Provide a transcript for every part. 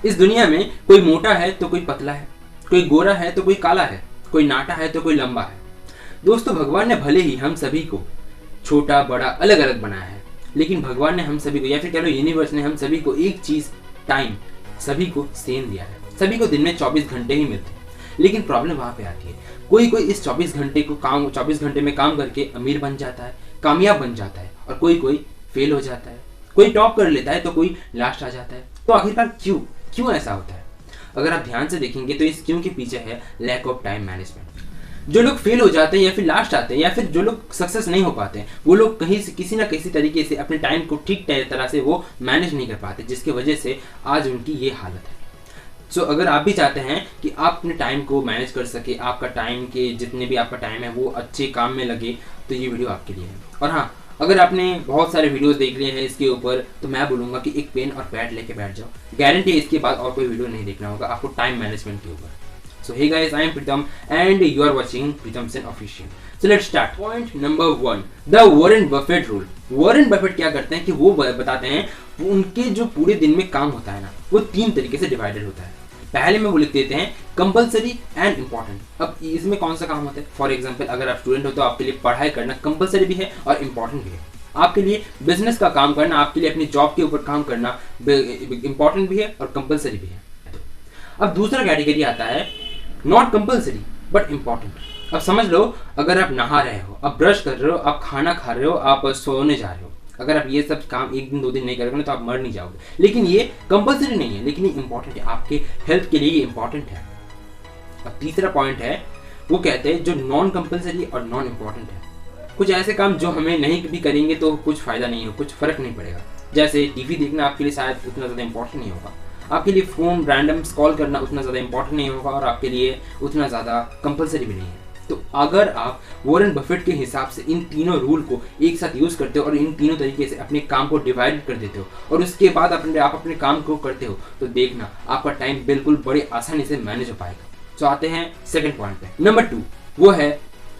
इस दुनिया में कोई मोटा है तो कोई पतला है, कोई गोरा है तो कोई काला है, कोई नाटा है तो कोई लंबा है। दोस्तों, भगवान ने भले ही हम सभी को छोटा बड़ा अलग अलग बनाया है, लेकिन भगवान ने हम सभी को, या फिर कह लो यूनिवर्स ने हम सभी को एक चीज, टाइम, सभी को सेम दिया है। सभी को दिन में 24 घंटे ही मिलते हैं। लेकिन प्रॉब्लम वहां पे आती है, कोई कोई इस 24 घंटे में काम करके अमीर बन जाता है, कामयाब बन जाता है, और कोई कोई फेल हो जाता है। कोई टॉप कर लेता है तो कोई लास्ट आ जाता है। तो आखिरकार क्यों ऐसा होता है? अगर आप ध्यान से देखेंगे तो इस क्यों के पीछे है लैक ऑफ टाइम मैनेजमेंट। जो लोग फेल हो जाते हैं या फिर लास्ट आते हैं या फिर जो लोग सक्सेस नहीं हो पाते हैं, वो लोग कहीं से किसी ना किसी तरीके से अपने टाइम को ठीक तरह से वो मैनेज नहीं कर पाते, जिसकी वजह से आज उनकी ये हालत है। सो अगर आप भी चाहते हैं कि आप अपने टाइम को मैनेज कर सके, आपका टाइम के जितने भी आपका टाइम है वो अच्छे काम में लगे, तो ये वीडियो आपके लिए है। और हाँ, अगर आपने बहुत सारे वीडियोस देख लिए हैं इसके ऊपर, तो मैं बोलूँगा कि एक पेन और पैड लेके बैठ जाओ। गारंटी है इसके बाद और कोई वीडियो नहीं देखना होगा आपको टाइम मैनेजमेंट के ऊपर। So hey guys, I am Pritam and you are watching Pritam Sen official. So let's start. Point number 1, the Warren Buffett rule. Warren Buffett क्या करते हैं कि वो बताते हैं उनके जो पूरे दिन में काम होता है ना, वो 3 तरीके से डिवाइडेड होता है। पहले में वो लिख देते हैं कंपलसरी एंड इंपॉर्टेंट। अब इसमें कौन सा काम होता है? फॉर एग्जांपल, अगर आप स्टूडेंट हो तो आपके लिए पढ़ाई करना कंपलसरी भी है और इंपॉर्टेंट भी है। आपके लिए बिजनेस का काम करना, आपके लिए अपनी जॉब के ऊपर काम करना इंपॉर्टेंट भी है और कंपलसरी भी है। अब दूसरा कैटेगरी आता है नॉट कंपलसरी बट इंपॉर्टेंट। अब समझ लो, अगर आप नहा रहे हो, आप ब्रश कर रहे हो, आप खाना खा रहे हो, आप सोने जा रहे हो, अगर आप ये सब काम 1 दिन 2 दिन नहीं करोगे तो आप मर नहीं जाओगे। लेकिन ये कंपलसरी नहीं है, लेकिन ये इंपॉर्टेंट है, आपके हेल्थ के लिए ये इंपॉर्टेंट है। अब तीसरा पॉइंट है, वो कहते हैं जो नॉन कंपलसरी और नॉन इंपॉर्टेंट है। कुछ ऐसे काम जो हमें नहीं भी करेंगे तो कुछ फायदा नहीं हो, कुछ फर्क नहीं पड़ेगा। जैसे टीवी देखना आपके लिए शायद उतना ज़्यादा इंपॉर्टेंट नहीं होगा, आपके लिए फ़ोन रैंडम कॉल करना उतना ज़्यादा इंपॉर्टेंट नहीं होगा और आपके लिए उतना ज़्यादा कंपलसरी भी नहीं है। तो अगर आप वॉरेन बफेट के हिसाब से इन तीनों रूल को एक साथ यूज़ करते हो और इन तीनों तरीके से अपने काम को डिवाइड कर देते हो और उसके बाद आप अपने काम को करते हो, तो देखना आपका टाइम बिल्कुल बड़े आसानी से मैनेज हो पाएगा। तो आते हैं सेकंड पॉइंट पे। नंबर 2, वो है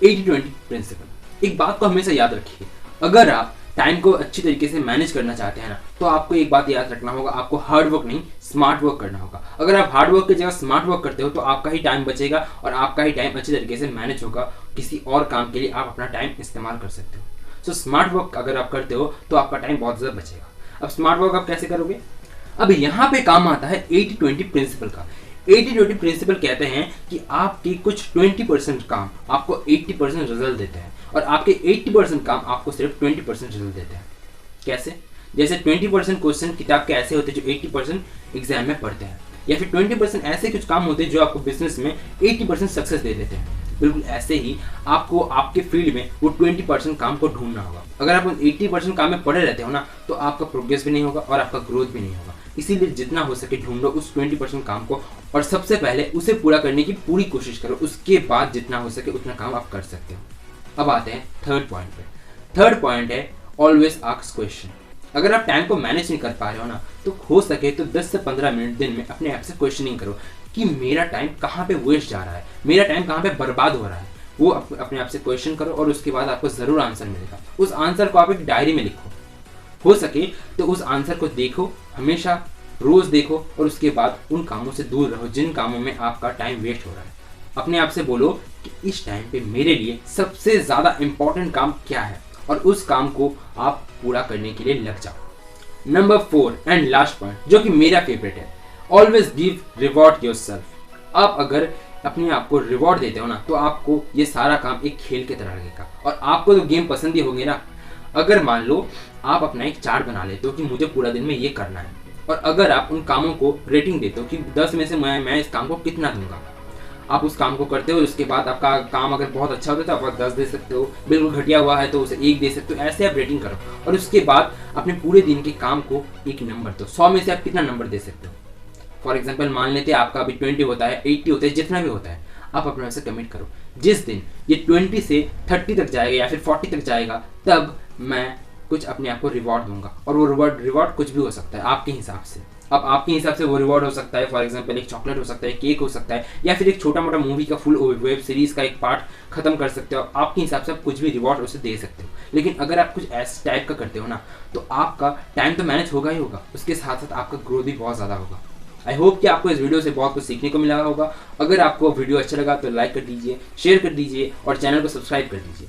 80-20 प्रिंसिपल। एक बात को हमेशा याद रखिए, अगर आप टाइम को अच्छी तरीके से मैनेज करना चाहते हैं ना, तो आपको एक बात याद रखना होगा, आपको हार्ड वर्क नहीं स्मार्ट वर्क करना होगा। अगर आप हार्ड वर्क की जगह स्मार्ट वर्क करते हो तो आपका ही टाइम बचेगा और आपका ही टाइम अच्छी तरीके से मैनेज होगा। किसी और काम के लिए आप अपना टाइम इस्तेमाल कर सकते हो। सो स्मार्ट वर्क अगर आप करते हो तो आपका टाइम बहुत ज़्यादा बचेगा। अब स्मार्ट वर्क आप कैसे करोगे? अब यहाँ पे काम आता है 80-20 प्रिंसिपल का। 80-20 प्रिंसिपल कहते हैं कि आपके कुछ 20% काम आपको 80% रिजल्ट देते हैं और आपके 80% काम आपको सिर्फ 20% रिजल्ट देते हैं। कैसे? जैसे 20% क्वेश्चन किताब के ऐसे होते हैं जो 80% एग्जाम में पढ़ते हैं, या फिर 20% ऐसे कुछ काम होते हैं जो आपको बिजनेस में 80% सक्सेस दे देते हैं। बिल्कुल ऐसे ही आपको आपके फील्ड में वो 20% काम को ढूंढना होगा। अगर आप उन 80% काम में पड़े रहते हो ना, तो आपका प्रोग्रेस भी नहीं होगा और आपका ग्रोथ भी नहीं होगा। इसीलिए जितना हो सके ढूंढो उस 20% काम को और सबसे पहले उसे पूरा करने की पूरी कोशिश करो। उसके बाद जितना हो सके उतना काम आप कर सकते हो। अब आते हैं थर्ड पॉइंट पे। थर्ड पॉइंट है ऑलवेज आस्क क्वेश्चन। अगर आप टाइम को मैनेज नहीं कर पा रहे हो ना, तो हो सके तो 10 से 15 मिनट दिन में अपने आप से क्वेश्चनिंग करो कि मेरा टाइम कहाँ पे वेस्ट जा रहा है, मेरा टाइम कहाँ पे बर्बाद हो रहा है। वो अपने आप से क्वेश्चन करो और उसके बाद आपको ज़रूर आंसर मिलेगा। उस आंसर को आप एक डायरी में लिखो, हो सके तो उस आंसर को देखो, हमेशा रोज़ देखो और उसके बाद उन कामों से दूर रहो जिन कामों में आपका टाइम वेस्ट हो रहा है। अपने आप से बोलो कि इस टाइम पे मेरे लिए सबसे ज़्यादा इम्पोर्टेंट काम क्या है और उस काम को आप पूरा करने के लिए लग जाओ। नंबर 4 एंड लास्ट पॉइंट, जो कि मेरा फेवरेट है, ऑलवेज गिव रिवॉर्ड योरसेल्फ। आप अगर अपने आप को रिवॉर्ड देते हो ना, तो आपको ये सारा काम एक खेल की तरह लगेगा और आपको तो गेम पसंद ही होंगे ना। अगर मान लो आप अपना एक चार्ट बना लेते हो कि मुझे पूरा दिन में ये करना है, और अगर आप उन कामों को रेटिंग देते हो कि 10 में से मैं इस काम को कितना दूंगा, आप उस काम को करते हो। उसके बाद आपका काम अगर बहुत अच्छा होता है तो आप 10 दे सकते हो, बिल्कुल घटिया हुआ है तो उसे 1 दे सकते हो। ऐसे आप रेटिंग करो और उसके बाद अपने पूरे दिन के काम को एक नंबर दो। 100 में से आप कितना नंबर दे सकते हो? फॉर एग्जाम्पल मान लेते हैं आपका अभी 20 होता है, 80 होता है, जितना भी होता है, आप अपने से कमिट करो जिस दिन ये 20 से 30 तक जाएगा या फिर 40 तक जाएगा, तब मैं कुछ अपने आप को रिवॉर्ड दूंगा। और वो रिवॉर्ड कुछ भी हो सकता है आपके हिसाब से। अब आपके हिसाब से वो रिवॉर्ड हो सकता है, फॉर एग्जांपल एक चॉकलेट हो सकता है, केक हो सकता है, या फिर एक छोटा मोटा मूवी का फुल वेब सीरीज का एक पार्ट खत्म कर सकते हो। आपके हिसाब से आप कुछ भी रिवॉर्ड उसे दे सकते हो। लेकिन अगर आप कुछ ऐसे टाइप का करते हो ना, तो आपका टाइम तो मैनेज होगा ही होगा, उसके साथ साथ आपका ग्रोथ भी बहुत ज़्यादा होगा। आई होप कि आपको इस वीडियो से बहुत कुछ सीखने को मिला होगा। अगर आपको वीडियो अच्छा लगा तो लाइक कर दीजिए, शेयर कर दीजिए और चैनल को सब्सक्राइब कर दीजिए।